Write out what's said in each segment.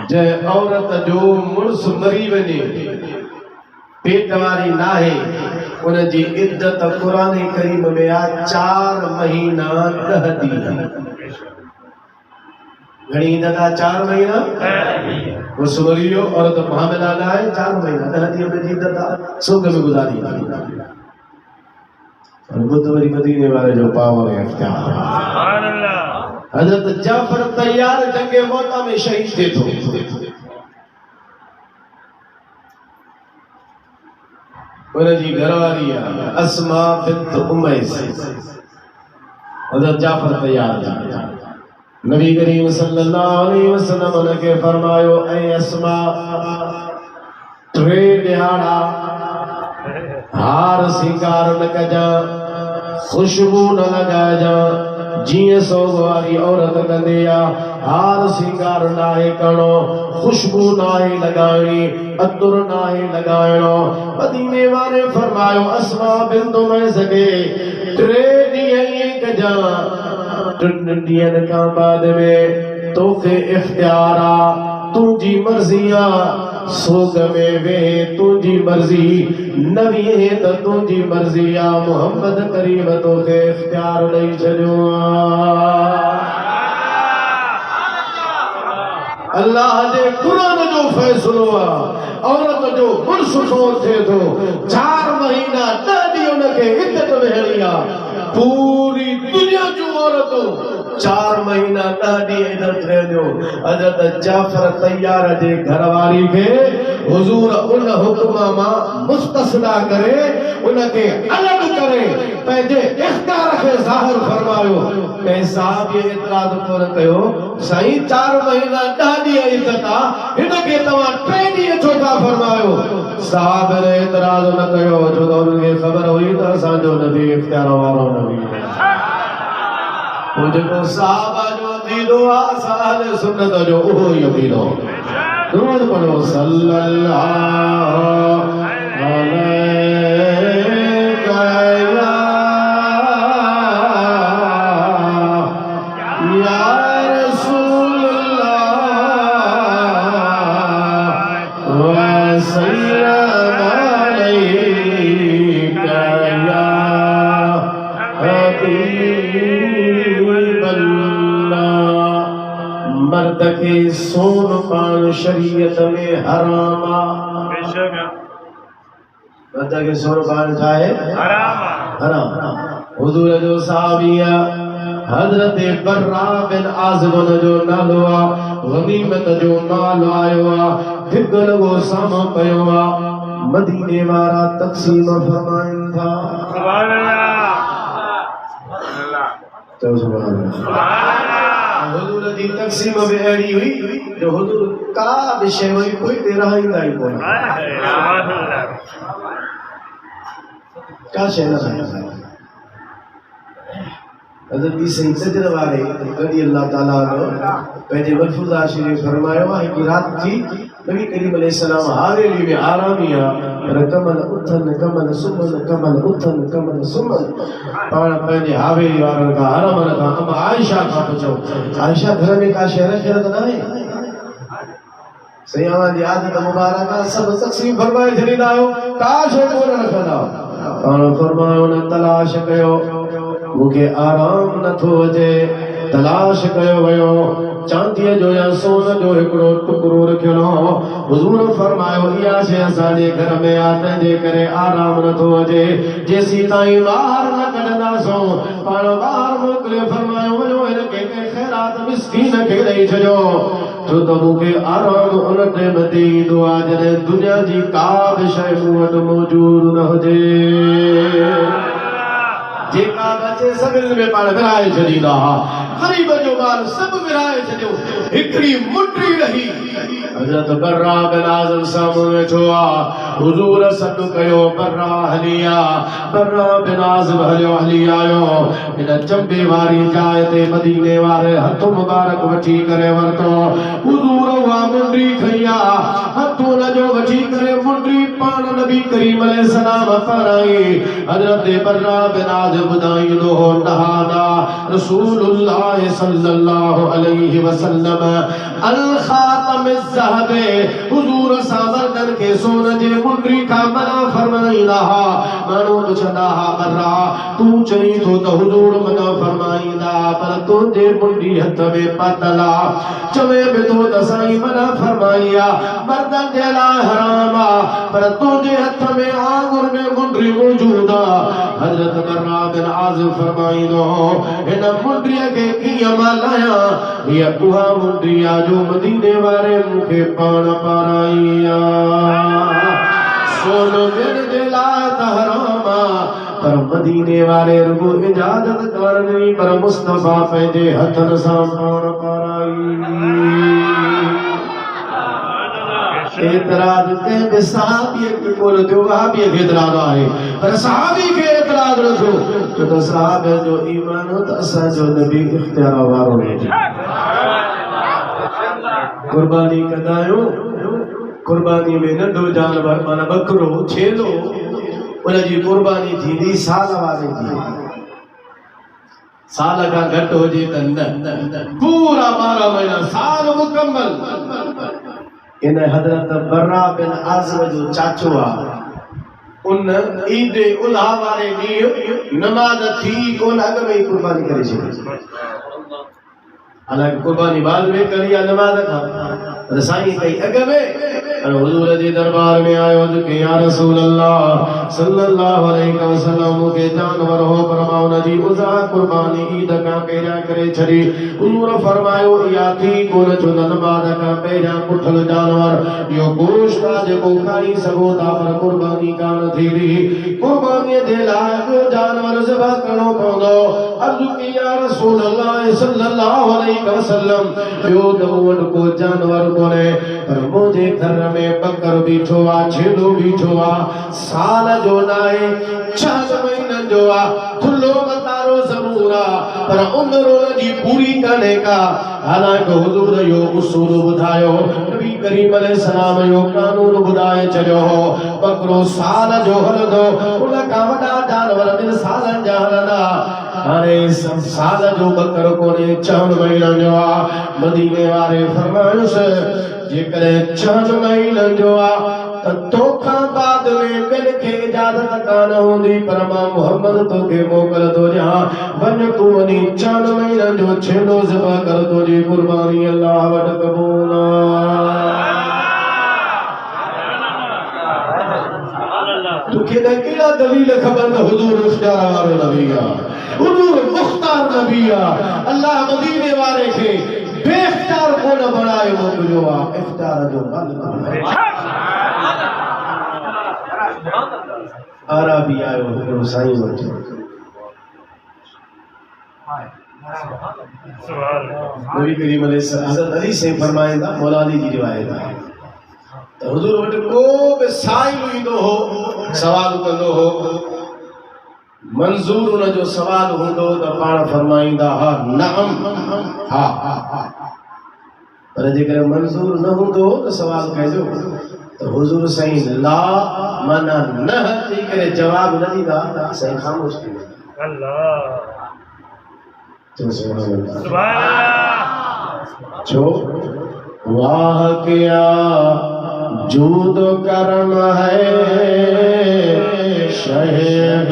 जे औरत जो मुर्स मरी वने पेट वारी नाहे उन जी इद्दत कुरान करीम में आ 4 महीना 10 ॾींहं। घणी इद्दत आ? 4 महीना। मुर्स मरी वियो औरत हामिला न आहे 4 महीना 10 ॾींहं में जी इद्दत आ, सुख में गुज़ारी। और बुध वरी मदीने वाले जो पावर है इख्तियार। सुभान अल्लाह। हजरत जाफर तैयार जंगे मौत में शहीद थे तो उनजी घरवारी अस्मा बिन्त उमैस हजरत जाफर तैयार थी। नबी करीम सल्लल्लाहु अलैहि वसल्लम उनके फरमायो ऐ अस्मा 3 ॾिहाड़ा हार सिंगार न कजा, खुशबू न लगाजा, जीअं सोग वारी औरत कंदी आ। हार सिंगार नाहे करणो, खुशबू नाहे लगाइणी, अतुर नाहे लगाइणो। मदीने वाले फरमायो अस्मा बिन्त उमैस खे 3 ॾींहं ईअं कजा, 3 ॾींहंनि खां बाद में तोखे इख्तियार आ, तुंहिंजी मर्ज़ी आ। सोग में वे तुंहिंजी मर्ज़ी न वीहे त तुंहिंजी मर्ज़ी आ। मोहम्मद करीम तोखे इख्तियार ॾेई छॾियो आ। अल्लाह जे कुरान जो फैसलो आ। औरत जो मुर्स सोर थिए थो 4 महीना 10 ॾींहं उनखे इद्दत वेहणी आ। पूरी दुनिया जूं औरतूं 4 महीना 10 ॾींहं इद्दत रहंदियूं। हज़रत जाफर तैयार जे घरवारी खे हुजूर उन हुक्म मां मुस्तस्ना करे उनखे अलॻि करे पंहिंजे इख्तियार खे ज़ाहिर फरमायो। कंहिं साहब ये एतिराज़ कोन कयो साईं 4 महीना 10 ॾींहं इद्दत आ, हिनखे तव्हां 3 ॾींहं छो था फरमायो? साहब ने एतिराज़ न कयो छो त उनखे ख़बर हुई त असांजो नबी इख्तियार वारो नबी आहे। जेको साहबा जो अक़ीदो आ अहले सुन्नत जो उहो ई अक़ीदो। दुरूद पढ़ो सल्लल्लाहु अलैका या रसूलल्लाह व सल्लम अलैका या मर्द के सोन पान शरीयत में हराम आ। मर्द के सोन पान चाहे हराम। हुजूर जो साहबिया हजरत बर्रा बिन आज़िब जो नालो आ। गनीमत जो माल आयो आ, धिक लॻो सामा पयो आ। मदीने वारा तक़सीम फरमाइन था। सुभान अल्लाह। तो सुभान अल्लाह। हुजूर जी तक़सीम में अहिड़ी हुई जो हुजूर का बि शइ हुई कोई ॾेराईंदा ई कोन। का शइ न रहाईंदा। हज़रत सईद सजर वारे रज़ी अल्लाह ताला पंहिंजे मलफूज़ा शरीफ़ फरमायो आहे कि रात थी नबी करीम अलैहिस्सलाम हवेली में आरामी आ पर कमल उथन कमल सुमन कमल उथन कमल सुमन। पाण पंहिंजे हवेली वारनि खां हरमन खां अम्मा आयशा खां पुछो आयशा घर में का शइ रखियल त न आहे? सयावा जी आदत मुबारक सब तक़सीम फरमाए छॾींदा आहियो, का शइ कोन रखंदा। पाण फरमायो न तलाश कयो, मूंखे आराम नथो अचे। तलाश कयो वियो, चांदीअ जो या सोन जो हिकिड़ो टुकड़ो रखियल हो। हुजूर फरमायो इहा शइ असांजे घर में आ, तंहिंजे करे आराम नथो अचे। जेसीं ताईं ॿाहिरि न कढंदासूं पाण ॿाहिरि मोकिले फरमायो वञो हिनखे कंहिं ख़ैरात मिस्कीन खे ॾेई छॾियो, छो त मूंखे आराम उन टाइम ते ईंदो आहे जॾहिं दुनिया जी का बि शइ मूं वटि मौजूद न हुजे। जेका बचे सभिनी में पाण विराए छॾींदा। ग़रीब जो माल सभु विराए छॾियो, हिकिड़ी मुट्ठी रही। हज़रत बर्रा बिन आज़िब साम्हूं वेठो आ। हुजूर सॾु कयो बर्रा हली आ। बर्रा बिन आज़िब हलियो हली आयो। हिन चंबे वारी जाइ ते मदीने वारे हथ मुबारक वठी करे वरितो। हुजूर उहा मुंडी खई आ, हथ हुनजो वठी करे मुंडी पाण नबी करीम अलैहिस्सलाम फरमाए हजरत बर्रा बिन आज़िब बुदाई लो नहाना रसूलुल्लाह सल्लल्लाहु अलैहि वसल्लम अल खातम ज़हब हुजूर सामरदन के सोने जे मुंडरी का मना फरमाई रहा मानो पुछंदा बर्रा तू चई तो हुजूर मना फरमाईंदा पर तुझे मुंडी हथ में पतला चवे में तो दसाई मना फरमाइया मर्दन जे लाइ हरामा पर तुझे हथ में आंगुर में मुंडी मौजूदा हजरत बर्रा बिन आज़िब फरमाईंदो इन मुंडी के कीअं मल्हाया ये उहा मुंडी जो मदीने वारे मुखे पाण पाराइया सोन बिन जे लाइ त हरामा पर मदीने वाले रुगो इजाजत करनी पर मुस्तफा पंहिंजे हथन सां पाण पाराई एतराज ते सहाबी के कोल दियो वहाबी के एतराज आहे पर सहाबी के एतराज न थियो तो सहाबे जो ईमान हो त असा जो नबी इख्तियार वारो है कुर्बानी कदायो कुर्बानी में नंढो जानवर माना बकरो छेलो उनजी कुर्बानी थींदी साल वारे जी साल का घट हो जी त पूरा 12 महीना साल मुकम्मल इन हजरत बर्रा बिन आज़िब जो चाचो आ उन ईद उल्हा वारे ॾींहुं नमाज थी कोन अॻ में ही कुर्बानी करे छॾी हालांकि कुर्बानी बाद में करी या नमाज खां पर साईं कई अॻ में हुजूर जे दरबार में आयो जो कि या रसूल अल्लाह सल्लल्लाहु अलैहि वसल्लम के जानवर हो फरमाओ नजी उज़ा कुर्बानी ईद का पहिरियां करे छड़ी हुजूर फरमायो या थी कोन छो नमाज का पहिरियां कुठल जानवर यो गोश्त जेको खाई सघो था पर कुर्बानी कान थींदी कुर्बानी जे लाइ जो जानवर ज़बह करणो पवंदो अर्ज़ु की या रसूल अल्लाह सल्लल्लाहु अलैहि वसल्लम ॿियो त मूं वटि को जानवर कोन्हे पर मुंहिंजे घर में बकर बीठो आ छेलो बीठो आ साल जो नाहे 6 महीननि जो आ खुलो मतारो ज़रूर आ पर उम्र जी पूरी कान्हे का हालांकि हुजूर यो उसूल ॿुधायो नबी करीम अलैहिस्सलाम यो कानून ॿुधाए छॾियो हो बकरो साल जो हलंदो उन खां वॾा जानवर 2 सालनि जा हलंदा हाणे साल जो बकर कोन्हे 6 महीननि जो आ मदीने वारे फरमायुसि जेकॾहिं 6 महीननि जो आ त तोखां बाद में ॿियनि खे इजाज़त कान हूंदी पर मां मोहम्मद तोखे मोकल थो ॾियां वञ तूं वञी 4 महीननि जो छेलो ज़बह कर तुंहिंजी कुर्बानी अल्लाह वटि क़बूल तोखे त कहिड़ा दलील खपनि त हुजूर इख्तियार वारो नबी आहे हुजूर मुख्तार नबी आहे अल्लाह मदीने वारे खे बेख्तियार कोन बणायो मोकिलियो आहे इख्तियार जो मालिक आहे अरबी आयो हिकिड़ो साईं वटि नबी करीम हज़रत अली से फरमाईंदा मौला अली जी रिवायत आहे त हुजूर वटि को बि साईं ईंदो हो सवाल कंदो हो मंजूर उन जो सवाल हूंदो त पाण फरमाईंदा हा नअम हा पर जेकर मंजूर न हूंदो त सवाल कजो तो हुजूर साईं ला माना न थी करे जवाब न ॾींदा साईं ख़ामोश थी वेंदा अल्लाह तो सुभान अल्लाह छो वाह क्या जूद करम है शहब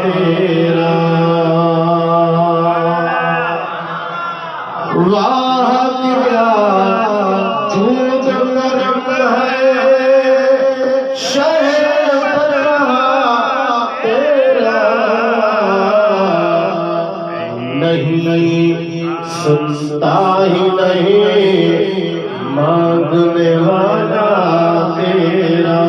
तेरा वाह क्या जूद करम है शहब तेरा नहीं सुनता ही नहीं मांगने वाला तेरा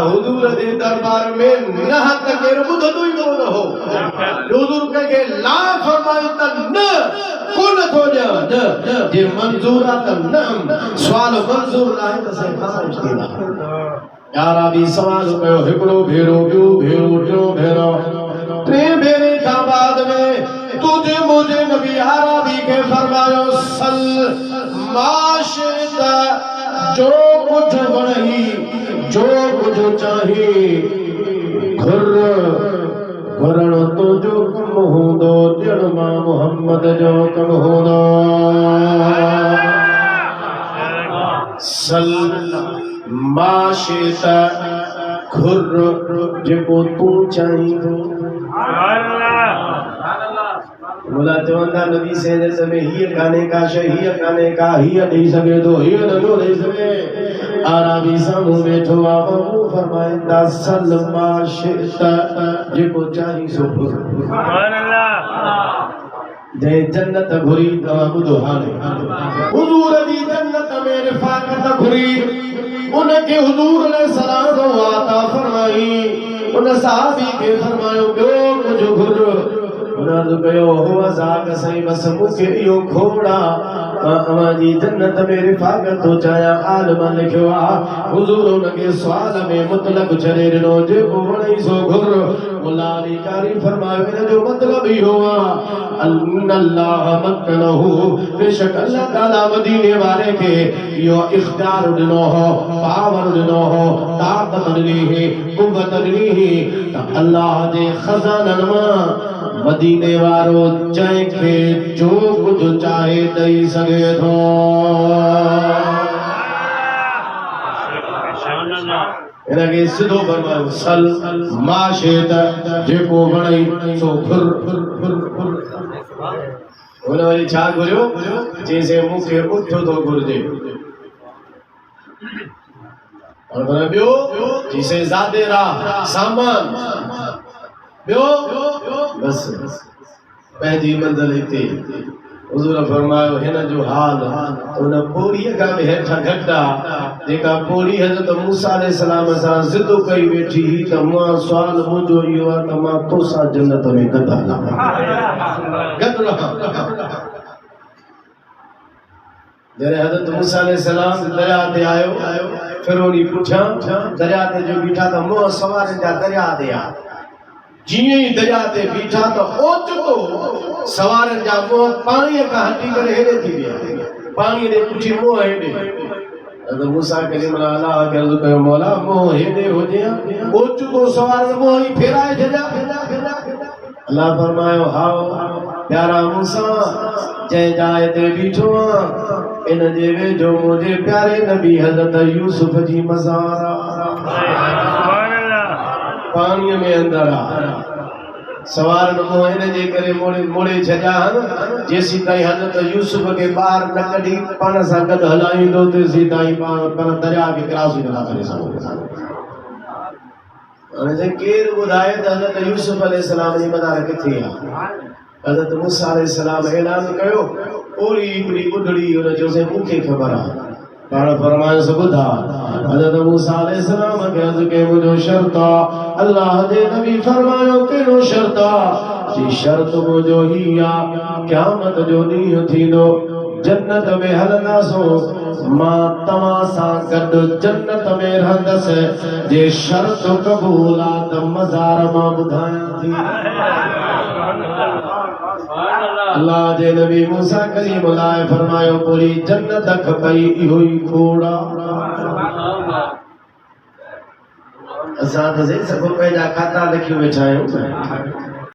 हुजूर जे दरबार में न केर ॿुधंदो ई कोन हो हुजूर के ला फरमायो त न कोन थो ॾियां न जे मंज़ूर आहे त न सवाल मंज़ूर न आहे त साईं ख़ामोश थींदा यारा भी सवाल कयो हिकिड़ो भेरो ॿियो भेरो टियों भेरो टे भेरे खां बाद में तुझे मुझे नबी आराबी के फरमायो सल माशिता जो कुछ वणही जो कुछ चाही घुर घुरण तो जो कम हूंदो ॼण मां मोहम्मद जो कम हूंदो सल माशिता घुर जेको तू चाहींदो बोला चवंदा नबी से में हीअ काने का शइ हीअ काने का हीअ ॾेई सघे थो हीअ नथो ॾेई सघे आरामी साम्हूं वेठो आहे बाबू फरमाईंदा सल माशिता जेको चाही सो सुभान अल्लाह जंहिं जन्नत घुरी तव्हां ॿुधो हाणे हुज़ूर जी जन्नत में रिफ़ाक़त घुरी उनखे हुज़ूर अलैहिस्सलाम अता फरमाई उन सहाबी खे फरमायो ॿियो कुझु घुर उन्हनि कयो हो अज़ाक सही बस मूंखे इहो खोड़ा अवां जी जन्नत में रिफ़ाक़त थो चाहियां आलम लिखियो आहे हुज़ूर उनखे सुवाल में मुतलक़ छॾे ॾिनो जेको वणई सो घुर मुला अली कारी फरमायो इन जो मतिलबु इहो आहे अल्लाह मक्कनहु बेशक अल्लाह ताला मदीने वारे खे इहो इख्तियार ॾिनो हो पावर ॾिनो हो ताक़त ॾिनी हुई क़ुव्वत ॾिनी हुई त अल्लाह जे खज़ाननि मां मदीने वारो जंहिंखे जो कुझु चाहे ॾेई सघे थो इनखे सिधो फरमायो सल माशित जेको वणई सो घुर हुन वरी छा घुरियो जंहिंसे मूंखे उठ थो घुरिजे और ॿियो जंहिंसे ज़ादे राह सामान ॿियो बस पंहिंजी मंज़िल हिते हुज़ूर फरमायो हिन जो हाल उन पोड़ीअ खां बि हेठां घटि आहे जेका पोड़ी हज़रत मूसा अलैहिस्सलाम सां ज़िद कई वेठी त मां सुवाल मुंहिंजो इहो आहे त मां तोसां जन्नत में गॾु रहां जॾहिं हज़रत मूसा अलैहिस्सलाम दरिया ते आयो फिरौनी पुठियां दरिया ते जो बीठा त मुंहुं सवारनि जा दरिया ते आहे जीअं ई दरिया ते बीठा त ओचितो सवारनि जा मुंहुं पाणीअ खां हटी करे हेॾे थी विया पाणीअ ॾे पुठी मुंहुं हेॾे हज़रत मूसा कलीम अल्लाह खे अर्ज़ु कयो मौला मुंहुं हेॾे हुजे ओचितो सवारनि मुंहुं ई फेराए छॾिया अल्लाह फरमायो हाओ प्यारा मूसा जंहिं जाइ ते बीठो आहियां इन जे वेझो मुंहिंजे प्यारे नबी हज़रत यूसुफ जी मज़ार पाणीअ में अंदर सवार मुंहुं हिन जे करे मोड़े छॾिया जेसीं ताईं हज़रत यूसुफ खे ॿाहिरि न कढी पाण सां गॾु हलाईंदो तेसीं ताईं पाण दरिया खे क्रॉस ई नथा करे सघूं हाणे केरु ॿुधाए त हज़रत यूसुफ अलैहिस्सलाम जी मदार किथे आहे हज़रत मूसा अलैहिस्सलाम ऐलान कयो ओड़ी हिकिड़ी ॿुढड़ी हुन चयोसीं मूंखे ख़बर आहे पाण फरमायो सो ॿुधा हज़रत मूसा अलैहिस्सलाम खे अर्ज़ु कई मुंहिंजो शर्त आहे अल्लाह जे नबी फरमायो कहिड़ो शर्त आहे जी शर्त मुंहिंजो ही आहे क़यामत जो ॾींहुं थींदो जन्नत में हलंदासो मां तव्हां सां गॾु जन्नत में रहंदसि जे शर्त क़बूल आहे त मज़ार मां ॿुधायां थी अल्लाह जे नबी मूसा कलीम लाइ फरमायो पूरी जन्नत खपई इहो ई खोड़ा असां त सभु पंहिंजा खाता लिखी वेठा आहियूं